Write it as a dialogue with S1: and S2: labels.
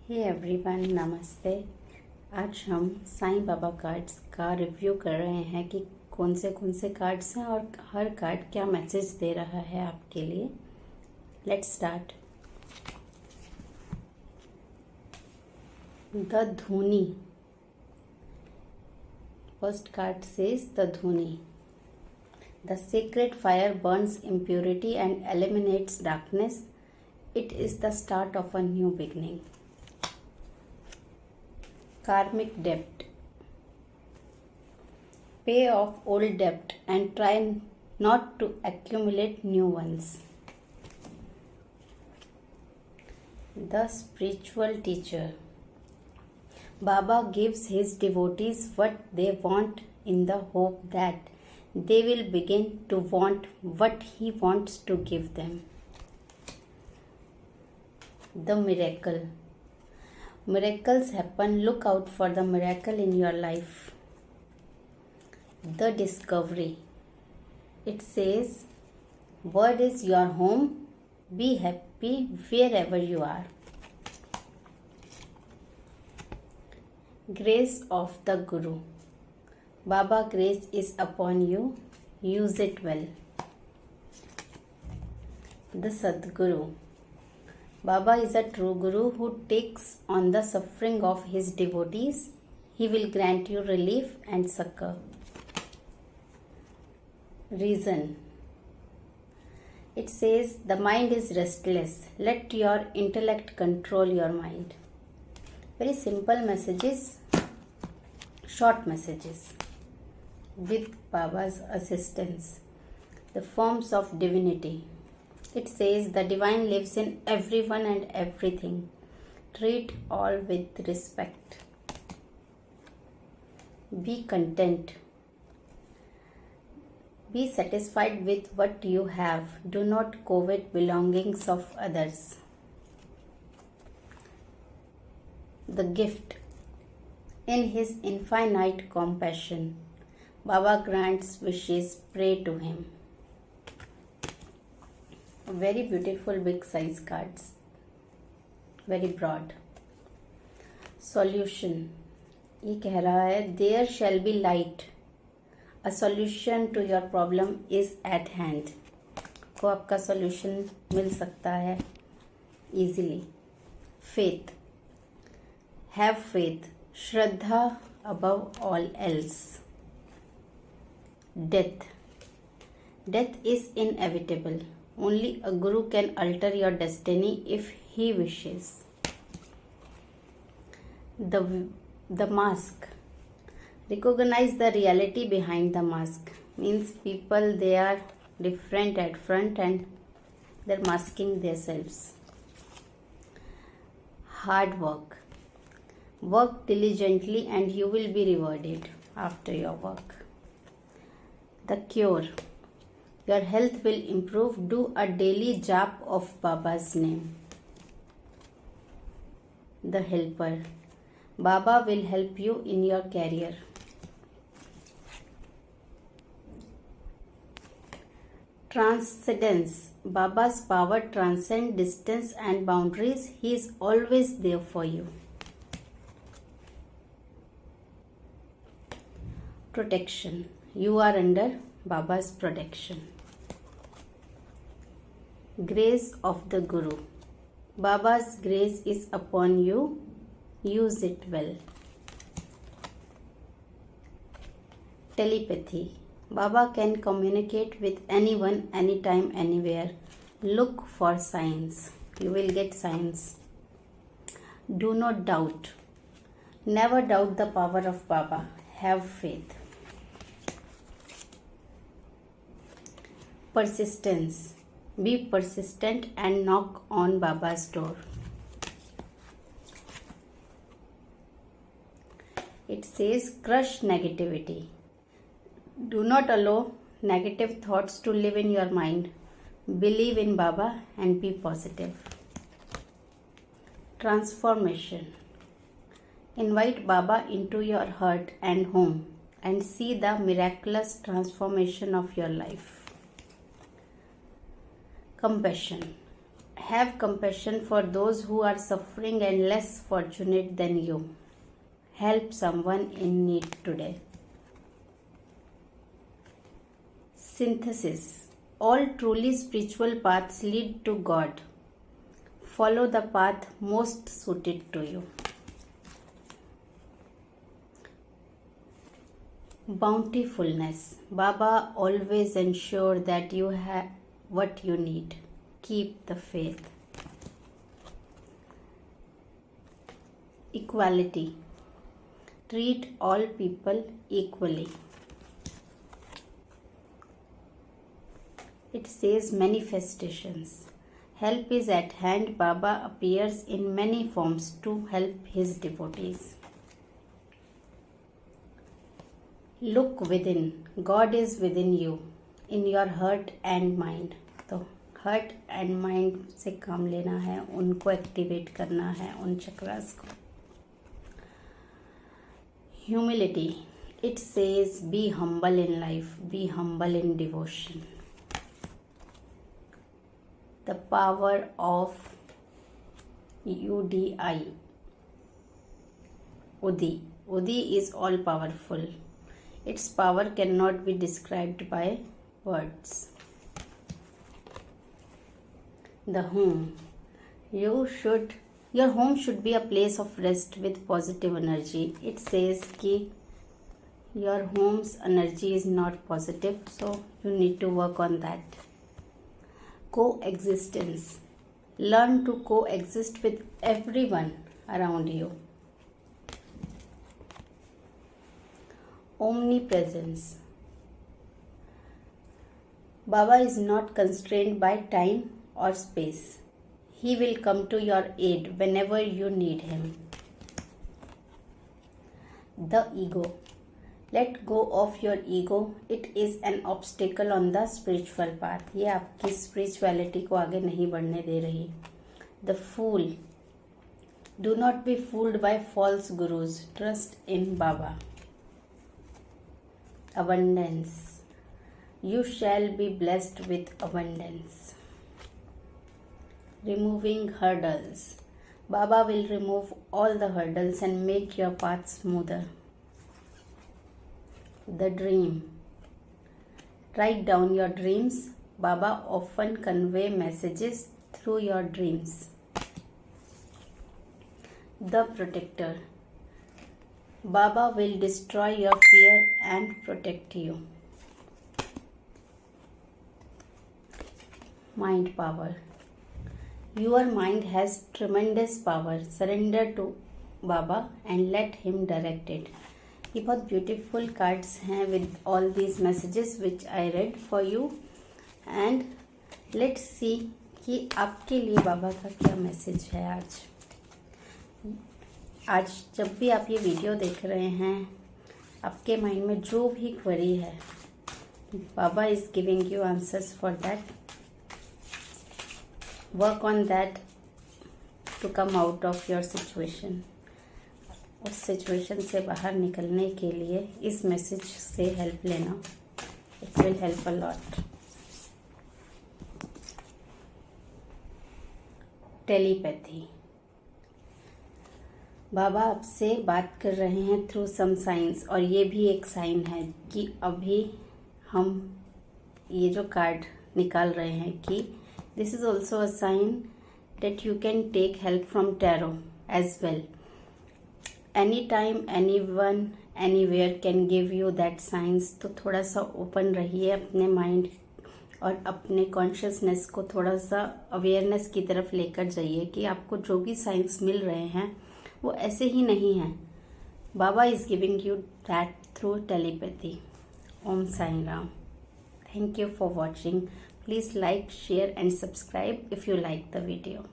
S1: Hey everyone, नमस्ते। आज हम साईं बाबा कार्ड्स का रिव्यू कर रहे हैं कि कौन से कार्ड्स हैं और हर कार्ड क्या मैसेज दे रहा है आपके लिए। Let's start. द धूनी। फर्स्ट कार्ड सेज द धूनी। The sacred fire burns impurity and eliminates darkness. It is the start of a new beginning. Karmic debt. Pay off old debt and try not to accumulate new ones. The spiritual teacher. Baba gives his devotees what they want in the hope that they will begin to want what he wants to give them. The miracle. Miracles happen. Look out for the miracle in your life. The discovery. It says, word is your home. Be happy wherever you are. Grace of the Guru. Baba grace is upon you. Use it well. The Sadguru. Baba is a true Guru who takes on the suffering of his devotees. He will grant you relief and succor. Reason. It says the mind is restless. Let your intellect control your mind. Very simple messages, short messages. With Baba's assistance. The forms of divinity. It says the divine lives in everyone and everything. Treat all with respect. Be content. Be satisfied with what you have. Do not covet belongings of others. The gift. In his infinite compassion, Baba grants wishes, pray to him. Very beautiful big size cards. Very broad. Solution. ये कह रहा है there shall be light. A solution to your problem is at hand. को आपका solution मिल सकता है easily. Faith. Have faith. Shraddha above all else. Death. Death is inevitable. Only a guru can alter your destiny if he wishes. The mask. Recognize the reality behind the mask. Means people, they are different at front and they're masking themselves. Hard work. Work diligently and you will be rewarded after your work. The cure. Your health will improve. Do a daily jap of Baba's name. The helper. Baba will help you in your career. Transcendence. Baba's power transcends distance and boundaries. He is always there for you. Protection. You are under Baba's protection. Grace of the Guru. Baba's grace is upon you. Use it well. Telepathy. Baba can communicate with anyone, anytime, anywhere. Look for signs. You will get signs. Do not doubt. Never doubt the power of Baba. Have faith. Persistence. Be persistent and knock on Baba's door. It says crush negativity. Do not allow negative thoughts to live in your mind. Believe in Baba and be positive. Transformation. Invite Baba into your heart and home and see the miraculous transformation of your life. Compassion. Have compassion for those who are suffering and less fortunate than you. Help someone in need today. Synthesis. All truly spiritual paths lead to God. Follow the path most suited to you. Bountifulness. Baba always ensure that you have what you need. Keep the faith. Equality. Treat all people equally. It says manifestations. Help is at hand. Baba appears in many forms to help his devotees. Look within. God is within you, in your heart and mind. तो heart and mind से काम लेना है, उनको activate करना है, उन चक्रास को. Humility. It says be humble in life, be humble in devotion. The power of UDI. Udi. Udi is all powerful. Its power cannot be described by words. The home. Your home should be a place of rest with positive energy. It says कि your home's energy is not positive, so you need to work on that. Coexistence. Learn to coexist with everyone around you. Omnipresence. Baba is not constrained by time or space. He will come to your aid whenever you need him. The ego. Let go of your ego. It is an obstacle on the spiritual path. ये आपकी spirituality को आगे नहीं बढ़ने दे रही. The fool. Do not be fooled by false gurus. Trust in Baba. Abundance. You shall be blessed with abundance. Removing hurdles. Baba will remove all the hurdles and make your path smoother. The dream. Write down your dreams. Baba often convey messages through your dreams. The protector. Baba will destroy your fear and protect you. Mind power. Your mind has tremendous power. Surrender to Baba and let him direct it. ये बहुत beautiful cards हैं with all these messages which I read for you. And let's see कि आपके लिए बाबा का क्या message है आज. आज जब भी आप ये वीडियो देख रहे हैं, आपके माइंड में जो भी क्वेरी है, Baba is giving you answers for that. Work on that to come out of your situation. उस सिचुएशन से बाहर निकलने के लिए इस मैसेज से हेल्प लेना. It will help a lot. Telepathy. Baba आपसे बात कर रहे हैं थ्रू सम साइंस, और ये भी एक साइन है कि अभी हम ये जो कार्ड निकाल रहे हैं कि this is also a sign that you can take help from tarot as well. Any time, anyone, anywhere can give you that science. तो थोड़ा सा ओपन रहिए अपने माइंड और अपने कॉन्शियसनेस को थोड़ा सा अवेयरनेस की तरफ लेकर जाइए कि आपको जो भी साइंस मिल रहे हैं वो ऐसे ही नहीं हैं. Baba is giving you that through telepathy. Om Sai Ram. Thank you for watching. Please like, share and subscribe if you like the video.